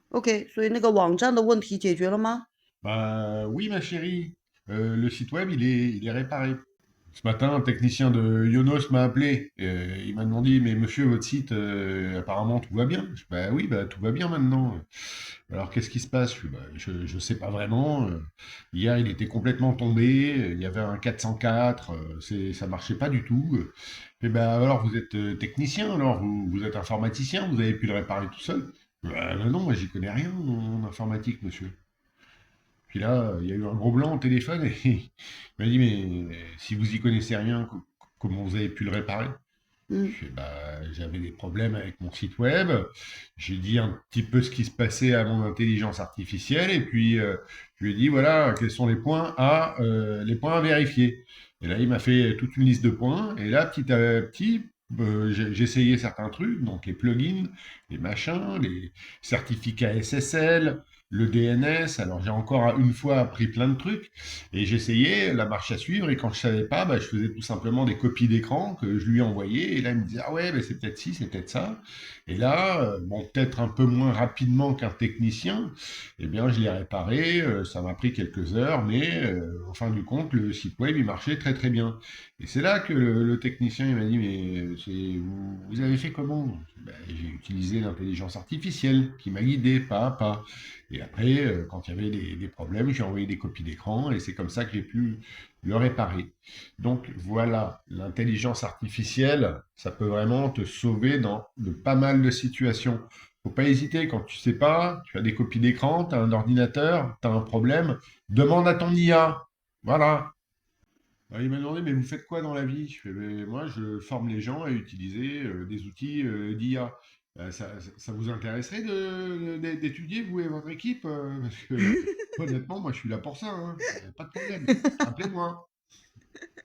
OK，所以那个网站的问题解决了吗？Bah oui, ma chérie. Le site web, il est réparé. Ce matin, un technicien de Yonos m'a appelé. Il m'a demandé, mais monsieur, votre site, apparemment, tout va bien. Bah oui, bah tout va bien maintenant. Alors, qu'est-ce qui se passe? Je sais pas vraiment. Hier, il était complètement tombé. Il y avait un 404. Ça marchait pas du tout. Et bah alors, vous êtes technicien, alors vous êtes informaticien, vous avez pu le réparer tout seul? Bah, non, moi, j'y connais rien en informatique, monsieur. Puis là, il y a eu un gros blanc au téléphone et il m'a dit, mais si vous y connaissez rien, comment vous avez pu le réparer? Mmh. Je fais, bah, j'avais des problèmes avec mon site web. J'ai dit un petit peu ce qui se passait à mon intelligence artificielle et puis je lui ai dit, voilà, quels sont les points à vérifier. Et là, il m'a fait toute une liste de points et là, petit à petit, j'ai essayé certains trucs, donc les plugins, les machins, les certificats SSL, le DNS. Alors j'ai encore une fois appris plein de trucs et j'essayais la marche à suivre et quand je savais pas, bah, je faisais tout simplement des copies d'écran que je lui envoyais et là il me disait ah ouais, mais c'est peut-être ci, c'est peut-être ça. Et là, bon, peut-être un peu moins rapidement qu'un technicien, eh bien je l'ai réparé. Ça m'a pris quelques heures, mais en fin du compte, le site web il marchait très très bien. Et c'est là que le technicien il m'a dit mais vous avez fait comment? Ben, j'ai utilisé l'intelligence artificielle qui m'a guidé pas à pas. Et après, quand il y avait des problèmes, j'ai envoyé des copies d'écran et c'est comme ça que j'ai pu le réparer. Donc voilà, l'intelligence artificielle, ça peut vraiment te sauver dans de pas mal de situations. Faut pas hésiter quand tu sais pas, tu as des copies d'écran, tu as un ordinateur, tu as un problème, demande à ton IA. Voilà. Alors, il m'a demandé, mais vous faites quoi dans la vie? Je fais, mais moi, je forme les gens à utiliser des outils d'IA. Ça vous intéresserait d'étudier, vous et votre équipe? Parce que honnêtement, moi, je suis là pour ça, hein. Pas de problème. Appelez-moi.